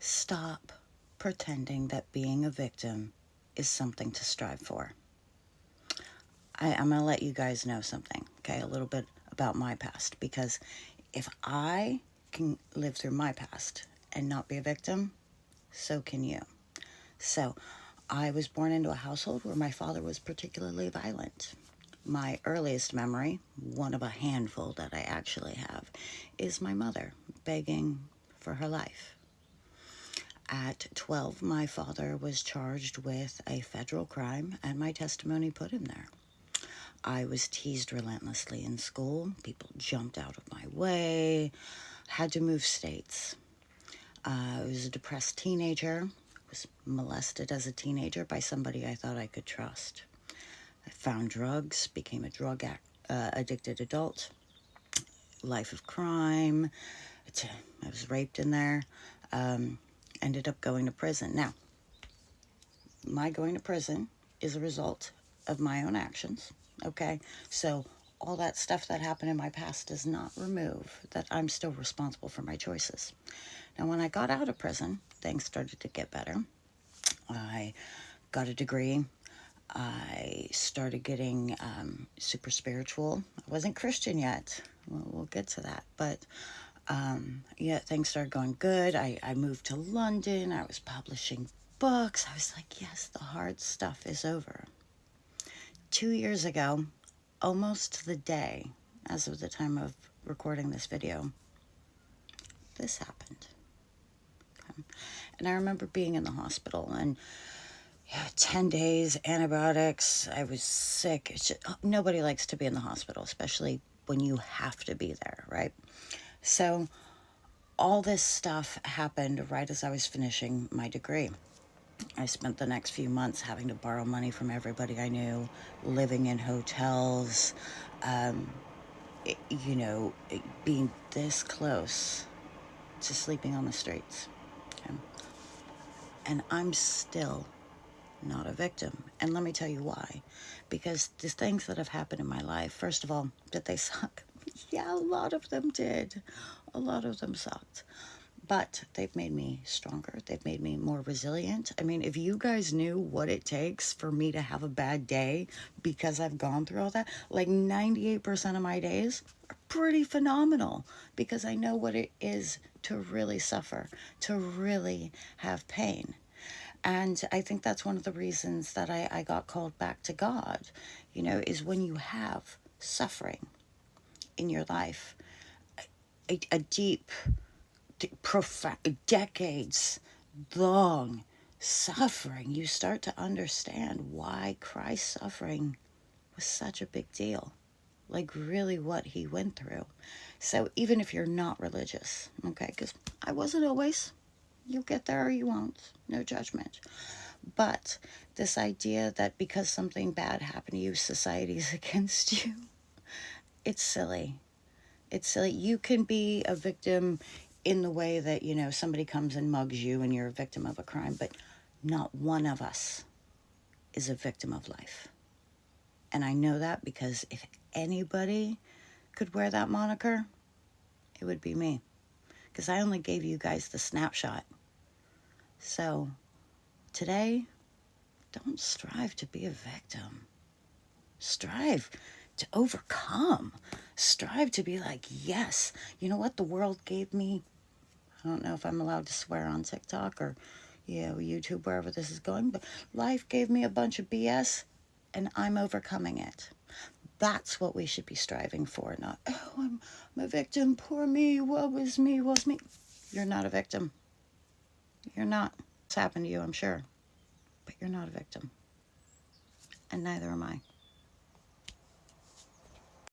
Stop pretending that being a victim is something to strive for. I'm going to let you guys know something, okay? A little bit about my past, because if I can live through my past and not be a victim, so can you. So, I was born into a household where my father was particularly violent. My earliest memory, one of a handful that I actually have, is my mother begging for her life. At 12, my father was charged with a federal crime, and my testimony put him there. I was teased relentlessly in school. People jumped out of my way, had to move states. I was a depressed teenager, was molested as a teenager by somebody I thought I could trust. I found drugs, became a addicted adult, life of crime. I was raped in there, ended up going to prison. Now, my going to prison is a result of my own actions, okay? So all that stuff that happened in my past does not remove that I'm still responsible for my choices. Now, when I got out of prison, things started to get better. I got a degree. I started getting super spiritual. I wasn't Christian yet. We'll get to that. But yeah, things started going good. I moved to London. I was publishing books. I was like, yes, the hard stuff is over. 2 years ago, almost to the day, as of the time of recording this video, this happened. Okay. And I remember being in the hospital and 10 days, antibiotics. I was sick. Nobody likes to be in the hospital, especially when you have to be there, right? So all this stuff happened right as I was finishing my degree. I spent the next few months having to borrow money from everybody I knew, living in hotels, being this close to sleeping on the streets. Okay? And I'm still not a victim. And let me tell you why. Because the things that have happened in my life, first of all, did they suck? Yeah, a lot of them did. A lot of them sucked. But they've made me stronger. They've made me more resilient. I mean, if you guys knew what it takes for me to have a bad day because I've gone through all that, like 98% of my days are pretty phenomenal because I know what it is to really suffer, to really have pain. And I think that's one of the reasons that I got called back to God, is when you have suffering in your life, a deep, profound, decades long suffering, you start to understand why Christ's suffering was such a big deal, like really what he went through. So even if you're not religious, okay, because I wasn't always, you'll get there or you won't, no judgment. But this idea that because something bad happened to you, society's against you, it's silly. It's silly. You can be a victim in the way that, somebody comes and mugs you and you're a victim of a crime, but not one of us is a victim of life. And I know that because if anybody could wear that moniker, it would be me. Because I only gave you guys the snapshot. So today, don't strive to be a victim. Strive to overcome. Strive to be like, yes, you know what the world gave me? I don't know if I'm allowed to swear on TikTok or, YouTube, wherever this is going, but life gave me a bunch of BS and I'm overcoming it. That's what we should be striving for, not, I'm a victim, poor me, woe is me, woe's me. You're not a victim. You're not. It's happened to you, I'm sure. But you're not a victim. And neither am I.